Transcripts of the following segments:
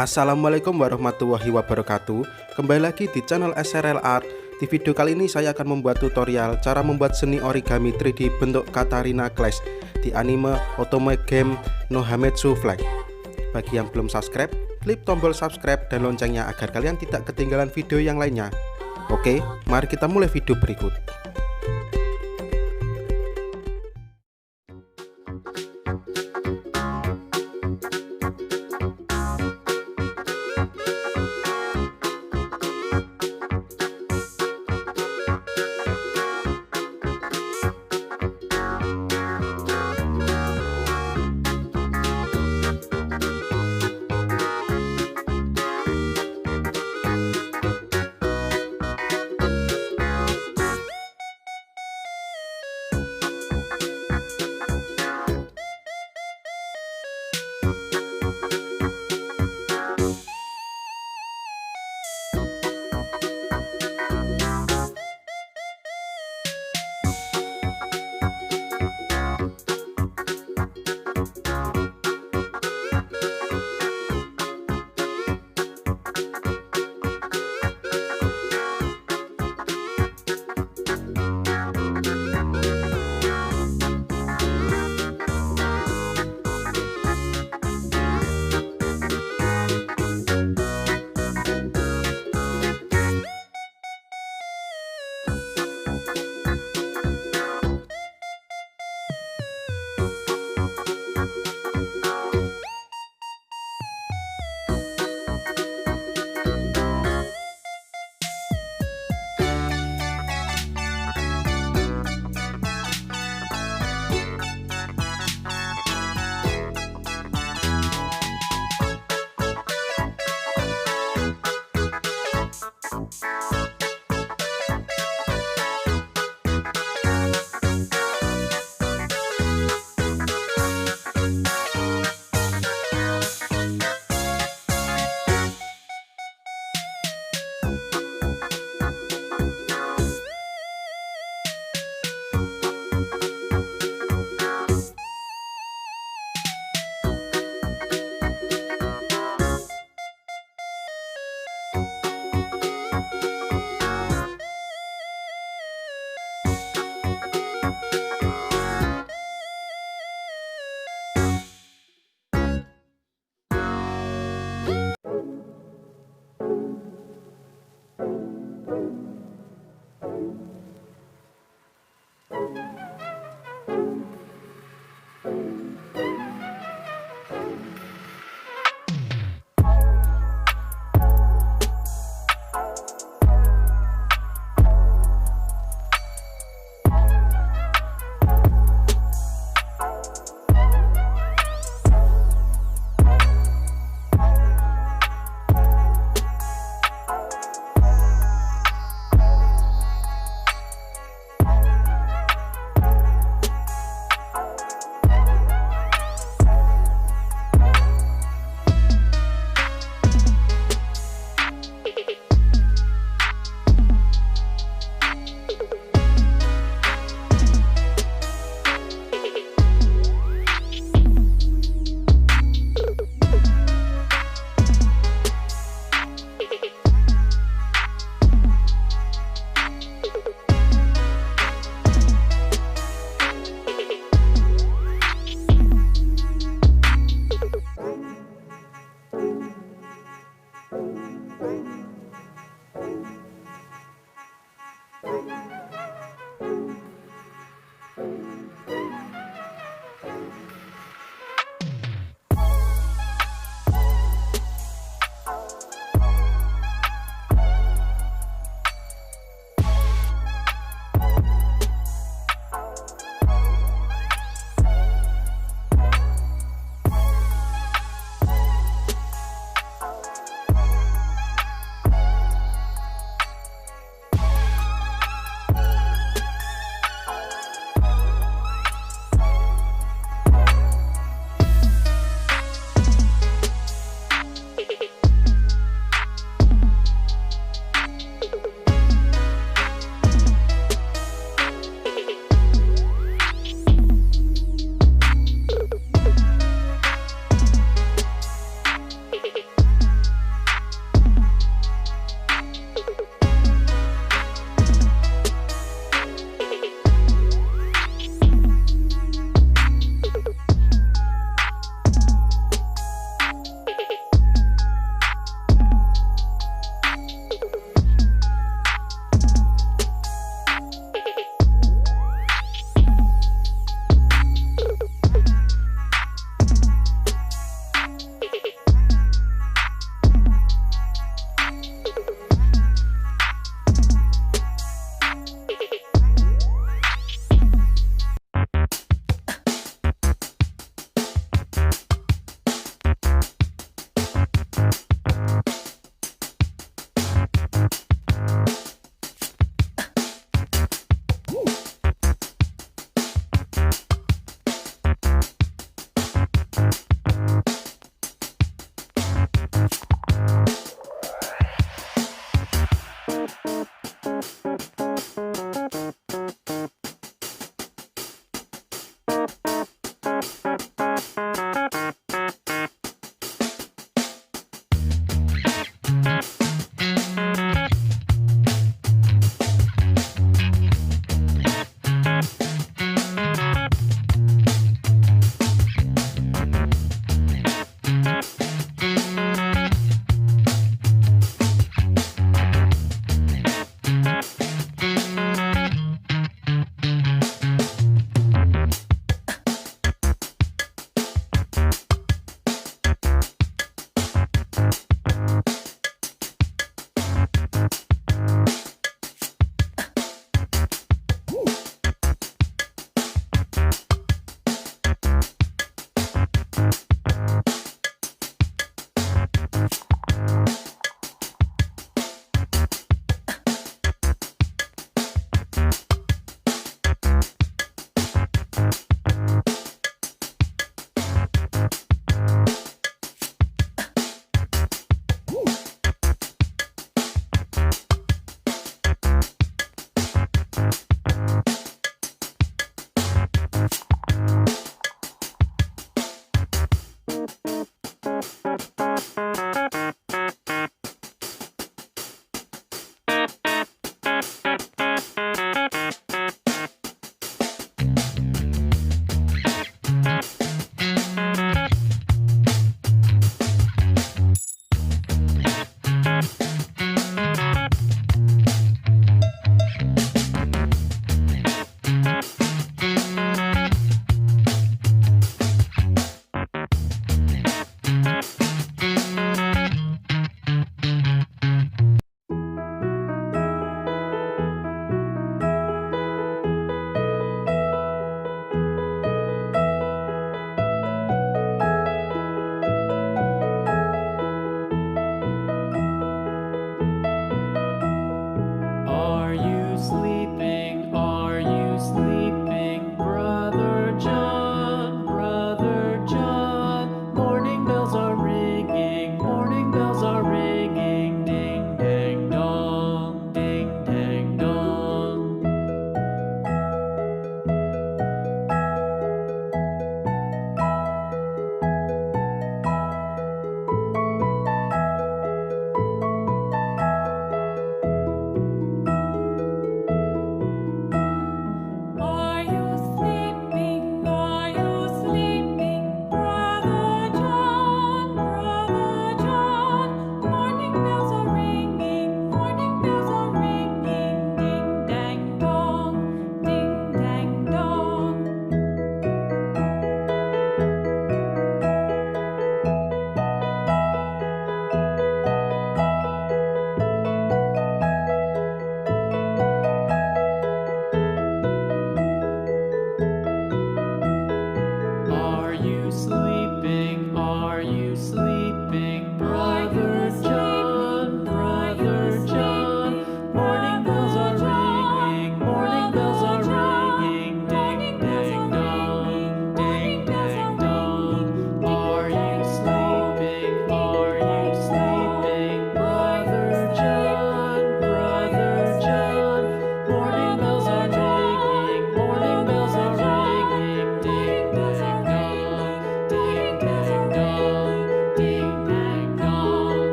Assalamualaikum warahmatullahi wabarakatuh. Kembali lagi di channel S.R.L Art. Di video kali ini saya akan membuat tutorial cara membuat seni origami 3D bentuk Catarina Claes di anime Otome game no Hametsu flag. Bagi yang belum subscribe, klik tombol subscribe dan loncengnya agar kalian tidak ketinggalan video yang lainnya. Oke, mari kita mulai video berikut.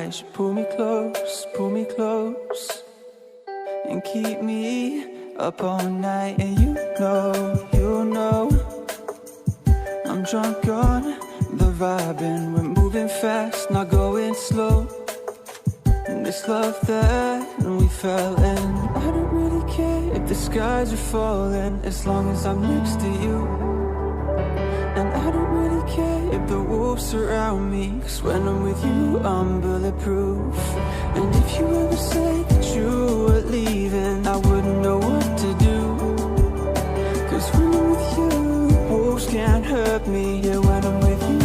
night, you pull me close, and keep me up all night. And you know, I'm drunk on the vibe, and we're moving fast, not going slow. And this love that we fell in, I don't really care if the skies are falling, as long as I'm next to you. And I don't really care if the wolves surround me, 'cause when I'm with you, I'm bulletproof. And if you ever say that you were leaving, I wouldn't know what to do, 'cause when I'm with you, wolves can't hurt me. Yeah, when I'm with you,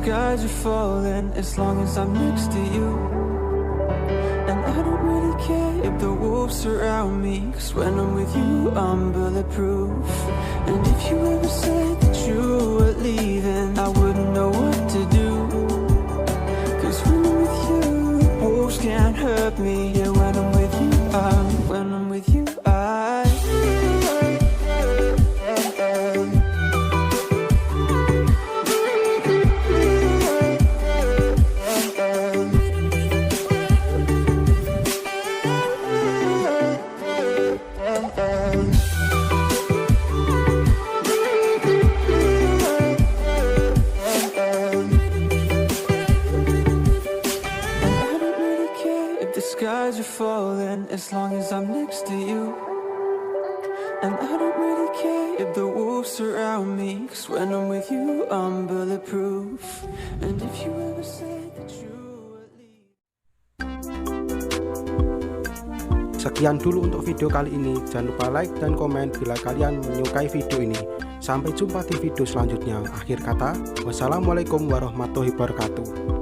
skies are falling, as long as I'm next to you. And I don't really care if the wolves surround me, 'cause when I'm with you, I'm bulletproof. And if you ever said that you were leaving, I wouldn't know what to do, 'cause when I'm with you, wolves can't hurt me. Yeah, when I'm with you, skies are falling, as long as I'm next to you. And I don't really care if the wolves surround me, 'cause when I'm with you, I'm bulletproof. And if you ever say that you would leave. Sekian dulu untuk video kali ini. Jangan lupa like dan komen bila kalian menyukai video ini. Sampai jumpa di video selanjutnya. Akhir kata, wassalamualaikum warahmatullahi wabarakatuh.